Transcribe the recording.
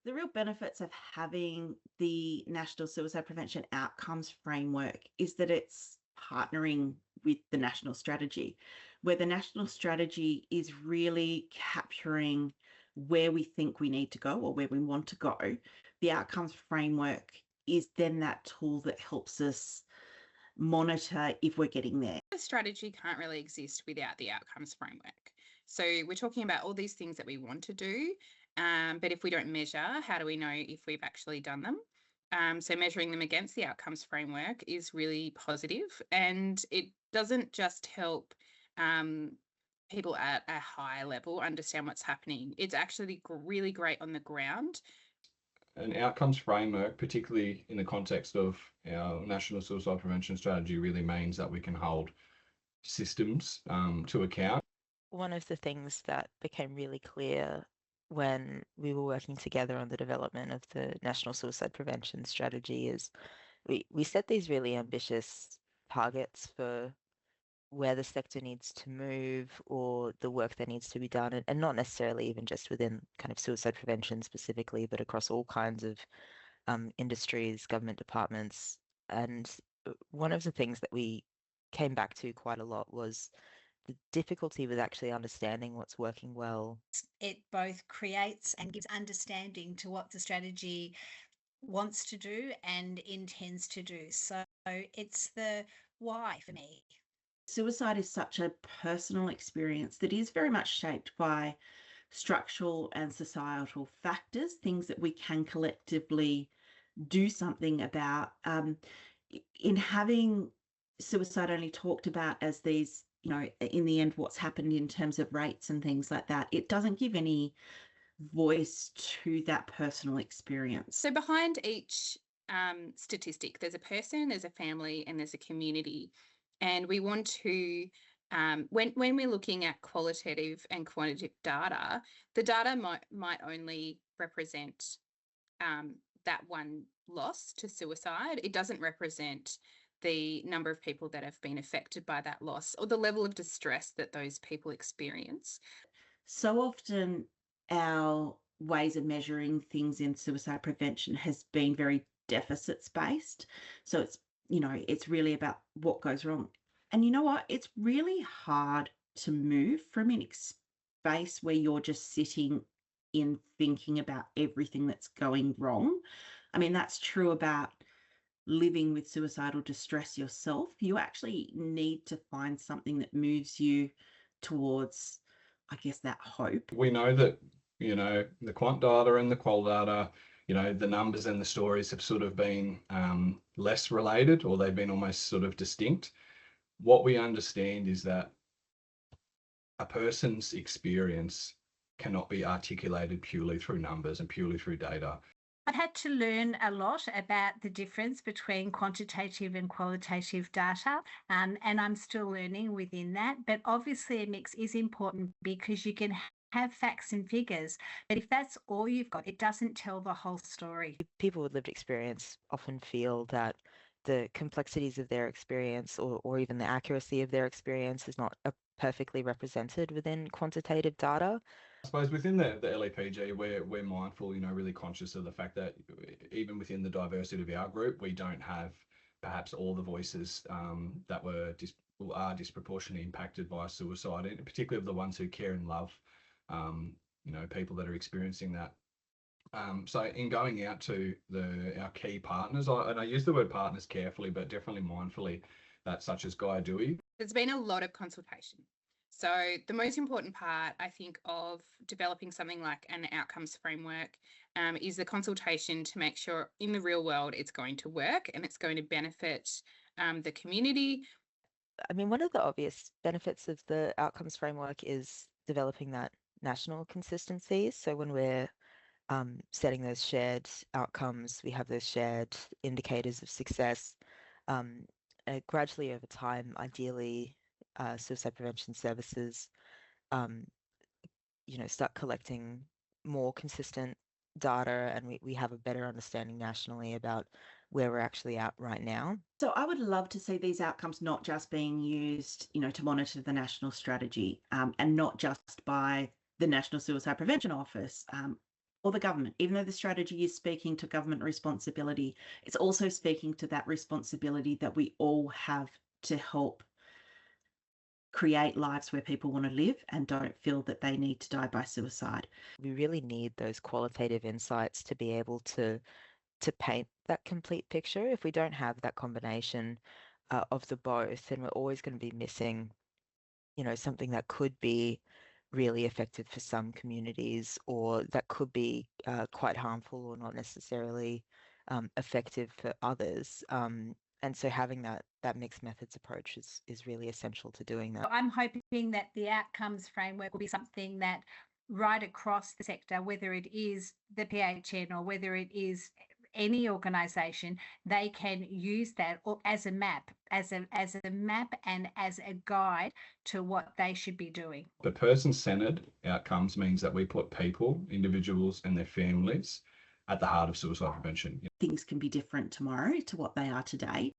The real benefits of having the National Suicide Prevention Outcomes Framework is that it's partnering with the national strategy, where the national strategy is really capturing where we think we need to go or where we want to go. The outcomes framework is then that tool that helps us monitor if we're getting there. The strategy can't really exist without the outcomes framework. So we're talking about all these things that we want to do, but if we don't measure, how do we know if we've actually done them? So measuring them against the outcomes framework is really positive, and it doesn't just help people at a high level understand what's happening. It's actually really great on the ground. An outcomes framework, particularly in the context of our national suicide prevention strategy, really means that we can hold systems to account. One of the things that became really clear when we were working together on the development of the national suicide prevention strategy is we set these really ambitious targets for where the sector needs to move or the work that needs to be done, and not necessarily even just within kind of suicide prevention specifically, but across all kinds of industries, government departments. And one of the things that we came back to quite a lot was the difficulty with actually understanding what's working well. It both creates and gives understanding to what the strategy wants to do and intends to do. So it's the why for me. Suicide is such a personal experience that is very much shaped by structural and societal factors, things that we can collectively do something about. In having suicide only talked about as these, in the end, what's happened in terms of rates and things like that, it doesn't give any voice to that personal experience. So behind each statistic, there's a person, there's a family, and there's a community. And we want to, when we're looking at qualitative and quantitative data, the data might only represent that one loss to suicide. It doesn't represent the number of people that have been affected by that loss or the level of distress that those people experience. So often our ways of measuring things in suicide prevention has been very deficits based. So it's really about what goes wrong. And you know what? It's really hard to move from a space where you're just sitting in thinking about everything that's going wrong. I mean, that's true about living with suicidal distress yourself. You actually need to find something that moves you towards, I guess, that hope. We know that, the quant data and the qual data, the numbers and the stories have sort of been less related, or they've been almost sort of distinct. What we understand is that a person's experience cannot be articulated purely through numbers and purely through data. I had to learn a lot about the difference between quantitative and qualitative data, and I'm still learning within that. But obviously a mix is important because you can have facts and figures, but if that's all you've got, it doesn't tell the whole story. People with lived experience often feel that the complexities of their experience or even the accuracy of their experience is not perfectly represented within quantitative data. I suppose within the LEPG, we're mindful, really conscious of the fact that even within the diversity of our group, we don't have perhaps all the voices that are disproportionately impacted by suicide, and particularly of the ones who care and love, people that are experiencing that. So in going out to our key partners, and I use the word partners carefully, but definitely mindfully, that such as Gaia Dewey. There's been a lot of consultation. So the most important part, I think, of developing something like an outcomes framework is the consultation to make sure in the real world it's going to work and it's going to benefit the community. I mean, one of the obvious benefits of the outcomes framework is developing that national consistency. So when we're setting those shared outcomes, we have those shared indicators of success. Gradually over time, ideally, suicide prevention services, start collecting more consistent data, and we have a better understanding nationally about where we're actually at right now. So I would love to see these outcomes not just being used, to monitor the national strategy, and not just by the National Suicide Prevention Office. or the government. Even though the strategy is speaking to government responsibility, it's also speaking to that responsibility that we all have to help create lives where people want to live and don't feel that they need to die by suicide. We really need those qualitative insights to be able to paint that complete picture. If we don't have that combination of the both, then we're always going to be missing, something that could be really effective for some communities, or that could be quite harmful or not necessarily effective for others. And so having that mixed methods approach is really essential to doing that. I'm hoping that the outcomes framework will be something that right across the sector, whether it is the PHN or whether it is any organisation, they can use that as a map, as a map and as a guide to what they should be doing. The person-centered outcomes means that we put people, individuals and their families at the heart of suicide prevention. Things can be different tomorrow to what they are today.